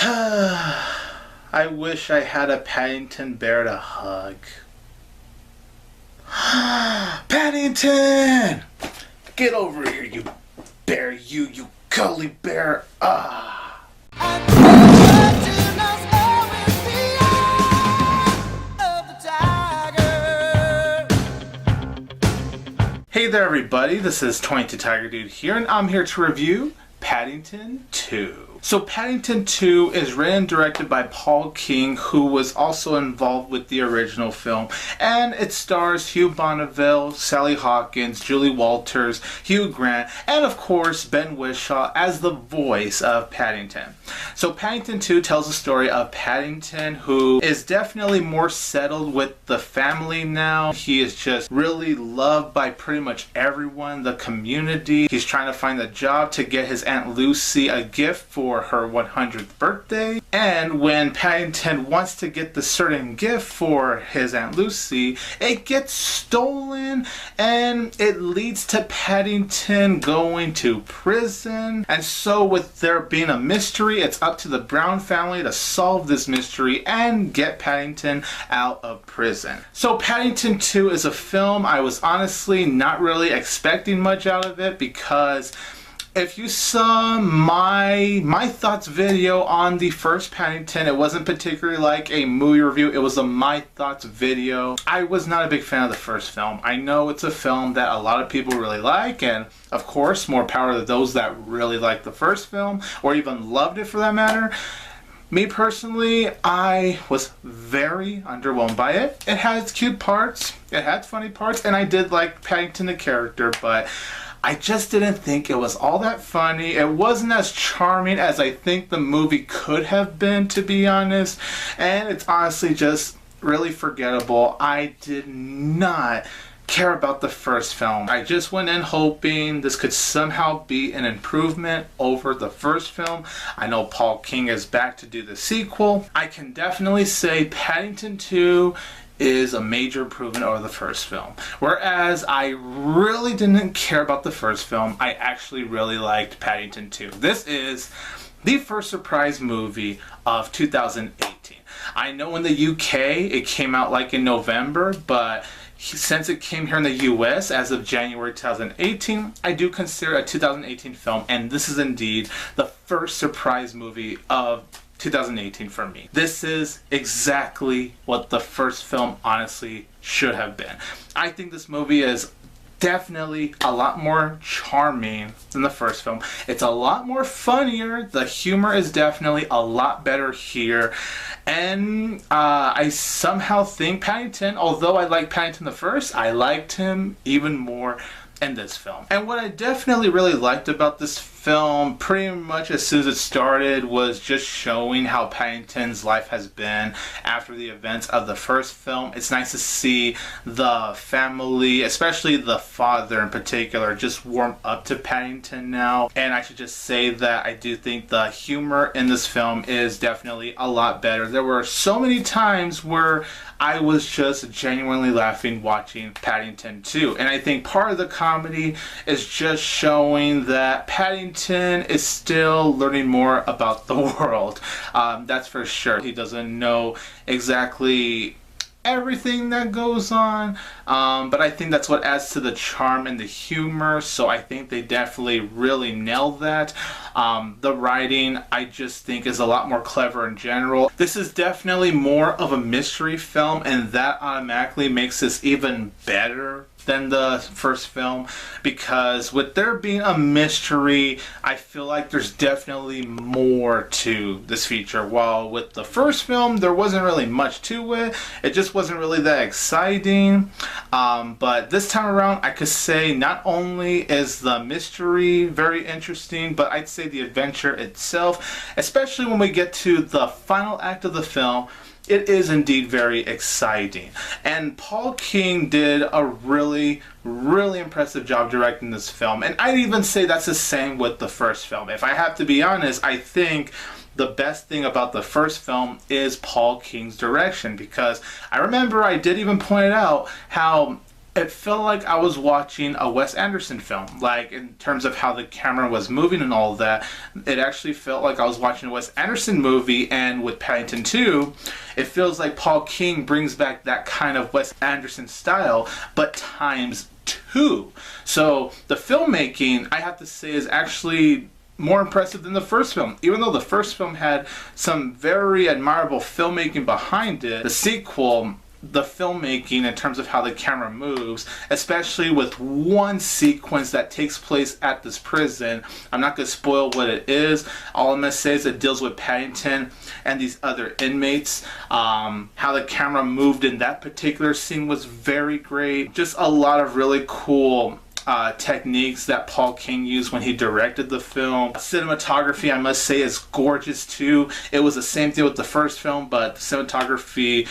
I wish I had a Paddington bear to hug. Paddington! Get over here, you bear, you cuddly bear. Hey there everybody, this is 22 Tiger Dude here, and I'm here to review Paddington 2. So Paddington 2 is written and directed by Paul King, who was also involved with the original film, and it stars Hugh Bonneville, Sally Hawkins, Julie Walters, Hugh Grant, and of course Ben Whishaw as the voice of Paddington. So Paddington 2 tells the story of Paddington, who is definitely more settled with the family now. He is just really loved by pretty much everyone, the community. He's trying to find a job to get his Aunt Lucy a gift for her 100th birthday, and when Paddington wants to get the certain gift for his Aunt Lucy, it gets stolen and it leads to Paddington going to prison. And so with there being a mystery, it's up to the Brown family to solve this mystery and get Paddington out of prison. So Paddington 2 is a film I was honestly not really expecting much out of it, because if you saw my thoughts video on the first Paddington, it wasn't particularly like a movie review, it was a my thoughts video. I was not a big fan of the first film. I know it's a film that a lot of people really like, and of course, more power to those that really liked the first film, or even loved it for that matter. Me personally, I was very underwhelmed by it. It had its cute parts, it had funny parts, and I did like Paddington the character, but I just didn't think it was all that funny. It wasn't as charming as I think the movie could have been, to be honest. And it's honestly just really forgettable. I did not care about the first film. I just went in hoping this could somehow be an improvement over the first film. I know Paul King is back to do the sequel. I can definitely say Paddington 2 is a major improvement over the first film. Whereas I really didn't care about the first film, I actually really liked Paddington 2. This is the first surprise movie of 2018. I know in the UK it came out like in November, but since it came here in the US as of January 2018, I do consider it a 2018 film, and this is indeed the first surprise movie of 2018 for me. This is exactly what the first film honestly should have been. I think this movie is definitely a lot more charming than the first film. It's a lot more funnier. The humor is definitely a lot better here. And I somehow think Paddington, although I liked Paddington the first, I liked him even more in this film. And what I definitely really liked about this film, pretty much as soon as it started, was just showing how Paddington's life has been after the events of the first film. It's nice to see the family, especially the father in particular, just warm up to Paddington now. And I should just say that I do think the humor in this film is definitely a lot better. There were so many times where I was just genuinely laughing watching Paddington 2. And I think part of the comedy is just showing that Paddington is still learning more about the world. That's for sure. He doesn't know exactly everything that goes on, but I think that's what adds to the charm and the humor, so I think they definitely really nailed that. The writing, I just think, is a lot more clever in general. This is definitely more of a mystery film, and that automatically makes this even better than the first film, because with there being a mystery, I feel like there's definitely more to this feature. While with the first film, there wasn't really much to it. It just wasn't really that exciting. But this time around, I could say not only is the mystery very interesting, but I'd say the adventure itself, especially when we get to the final act of the film, it is indeed very exciting. And Paul King did a really impressive job directing this film. And I'd even say that's the same with the first film. If I have to be honest, I think the best thing about the first film is Paul King's direction, because I remember I did even point out how it felt like I was watching a Wes Anderson film. Like, in terms of how the camera was moving and all that, it actually felt like I was watching a Wes Anderson movie. And with Paddington 2, it feels like Paul King brings back that kind of Wes Anderson style, but times two. So the filmmaking, I have to say, is actually more impressive than the first film. Even though the first film had some very admirable filmmaking behind it, the sequel, the filmmaking in terms of how the camera moves, especially with one sequence that takes place at this prison. I'm not going to spoil what it is. All I'm going to say is it deals with Paddington and these other inmates. How the camera moved in that particular scene was very great. Just a lot of really cool techniques that Paul King used when he directed the film. Cinematography, I must say, is gorgeous too. It was the same thing with the first film, but the cinematography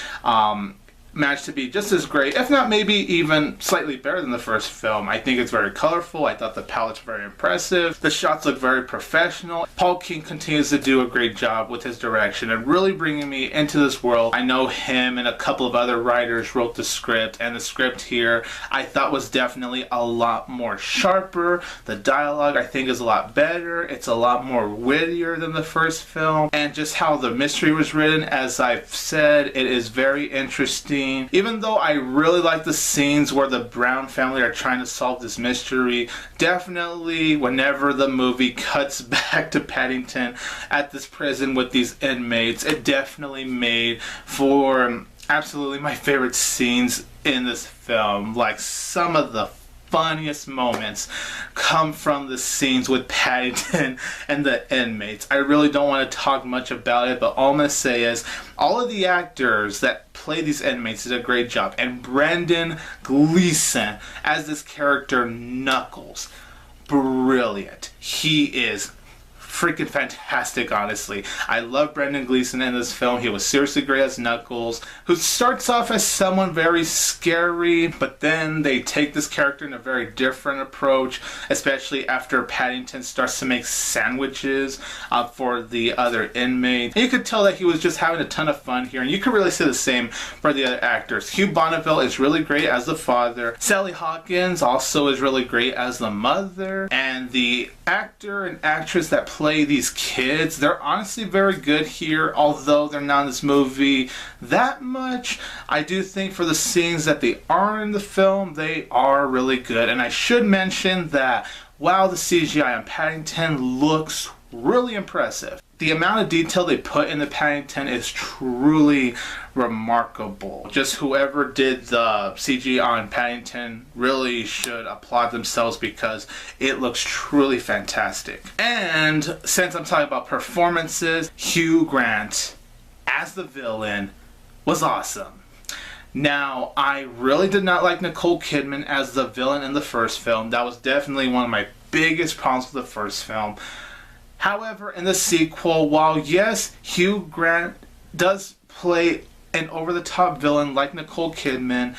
managed to be just as great, if not maybe even slightly better than the first film. I think it's very colorful. I thought the palette's very impressive. The shots look very professional. Paul King continues to do a great job with his direction and really bringing me into this world. I know him and a couple of other writers wrote the script, and the script here I thought was definitely a lot more sharper. The dialogue, I think, is a lot better. It's a lot more wittier than the first film. And just how the mystery was written, as I've said, it is very interesting. Even though I really like the scenes where the Brown family are trying to solve this mystery, definitely whenever the movie cuts back to Paddington at this prison with these inmates, it definitely made for absolutely my favorite scenes in this film. Like, some of the funniest moments come from the scenes with Paddington and the inmates. I really don't want to talk much about it, but all I'm going to say is all of the actors that play these inmates did a great job. And Brendan Gleeson as this character Knuckles, brilliant. He is freaking fantastic, honestly. I love Brendan Gleeson in this film. He was seriously great as Knuckles, who starts off as someone very scary, but then they take this character in a very different approach, especially after Paddington starts to make sandwiches for the other inmates. And you could tell that he was just having a ton of fun here, and you could really say the same for the other actors. Hugh Bonneville is really great as the father. Sally Hawkins also is really great as the mother, and the actor and actress that play these kids, they're honestly very good here, although they're not in this movie that much. I do think for the scenes that they are in the film, they are really good. And I should mention that while the CGI on Paddington looks really impressive, the amount of detail they put in the Paddington is truly remarkable. Just whoever did the CG on Paddington really should applaud themselves, because it looks truly fantastic. And since I'm talking about performances, Hugh Grant as the villain was awesome. Now, I really did not like Nicole Kidman as the villain in the first film. That was definitely one of my biggest problems with the first film. However, in the sequel, while yes, Hugh Grant does play an over-the-top villain like Nicole Kidman,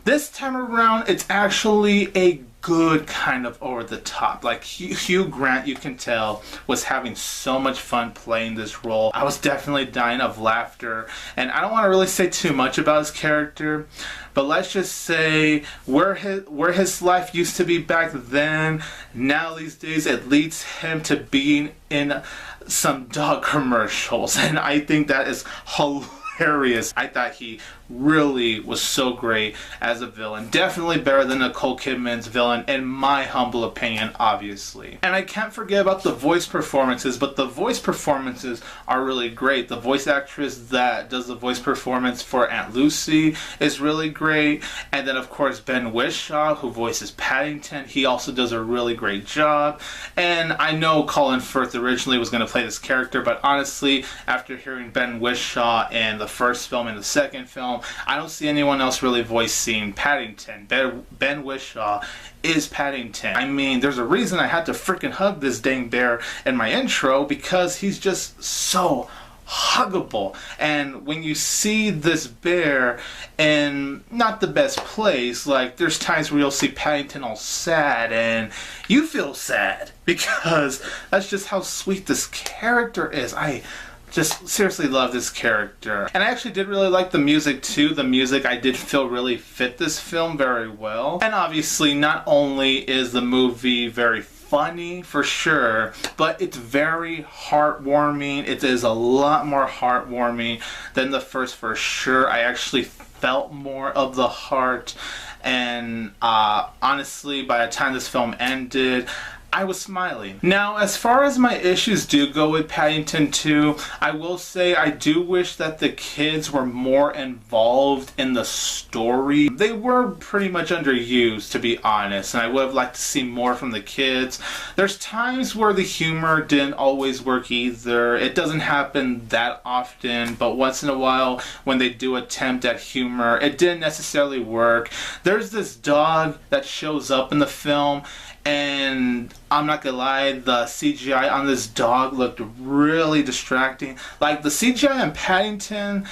this time around, it's actually a good kind of over-the-top. Like, Hugh Grant, you can tell, was having so much fun playing this role. I was definitely dying of laughter, and I don't want to really say too much about his character, but let's just say where his life used to be back then, now these days it leads him to being in some dog commercials, and I think that is hilarious. I thought he really was so great as a villain. Definitely better than Nicole Kidman's villain, in my humble opinion, obviously. And I can't forget about the voice performances, but the voice performances are really great. The voice actress that does the voice performance for Aunt Lucy is really great. And then, of course, Ben Whishaw, who voices Paddington, he also does a really great job. And I know Colin Firth originally was going to play this character, but honestly, after hearing Ben Whishaw in the first film and the second film, I don't see anyone else really voicing Paddington. Ben Whishaw is Paddington. I mean, there's a reason I had to freaking hug this dang bear in my intro, because he's just so huggable. And when you see this bear in not the best place, like there's times where you'll see Paddington all sad and you feel sad, because that's just how sweet this character is. I just seriously love this character. And I actually did really like the music too. The music I did feel really fit this film very well. And obviously not only is the movie very funny for sure, but it's very heartwarming. It is a lot more heartwarming than the first for sure. I actually felt more of the heart, and honestly by the time this film ended, I was smiling. Now, as far as my issues do go with Paddington 2, I will say I do wish that the kids were more involved in the story. They were pretty much underused, to be honest, and I would have liked to see more from the kids. There's times where the humor didn't always work either. It doesn't happen that often, but once in a while when they do attempt at humor, it didn't necessarily work. There's this dog that shows up in the film, and I'm not gonna lie, the CGI on this dog looked really distracting. Like, the CGI on Paddington,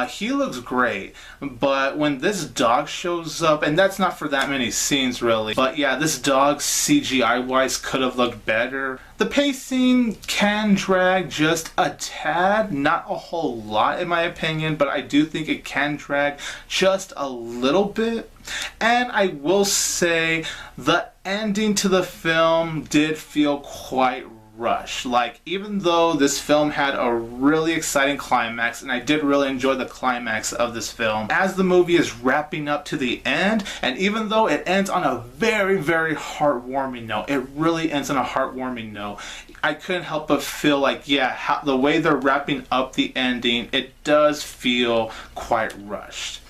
he looks great, but when this dog shows up, and that's not for that many scenes really, but yeah, this dog CGI wise could have looked better. The pacing can drag just a tad, not a whole lot in my opinion, but I do think it can drag just a little bit. And I will say the ending to the film did feel quite rushed. Like, even though this film had a really exciting climax, and I did really enjoy the climax of this film, as the movie is wrapping up to the end, and even though it ends on a very, very heartwarming note, it really ends on a heartwarming note, I couldn't help but feel like, yeah, the way they're wrapping up the ending, it does feel quite rushed.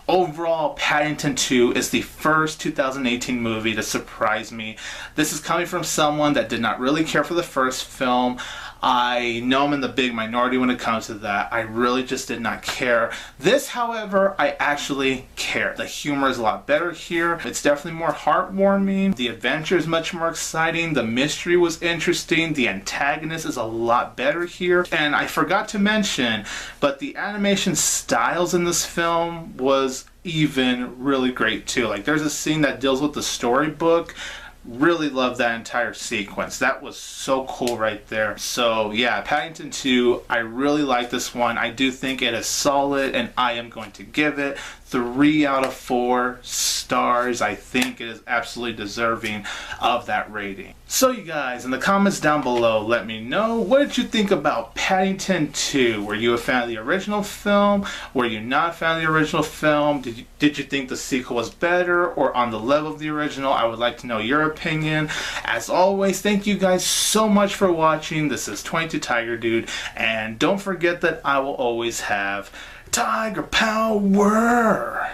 Overall, Paddington 2 is the first 2018 movie to surprise me. This is coming from someone that did not really care for the first film. I know I'm in the big minority when it comes to that. I really just did not care. This, however, I actually care. The humor is a lot better here. It's definitely more heartwarming. The adventure is much more exciting. The mystery was interesting. The antagonist is a lot better here. And I forgot to mention, but the animation styles in this film was even really great too. Like, there's a scene that deals with the storybook. Really love that entire sequence. That was so cool right there. So yeah, Paddington 2, I really like this one. I do think it is solid, and I am going to give it 3 out of 4 stars. I think it is absolutely deserving of that rating. So you guys, in the comments down below, let me know, what did you think about Paddington 2? Were you a fan of the original film? Were you not a fan of the original film? Did you think the sequel was better or on the level of the original? I would like to know your opinion. As always, thank you guys so much for watching. This is 22 Tiger Dude, and don't forget that I will always have Tiger Power!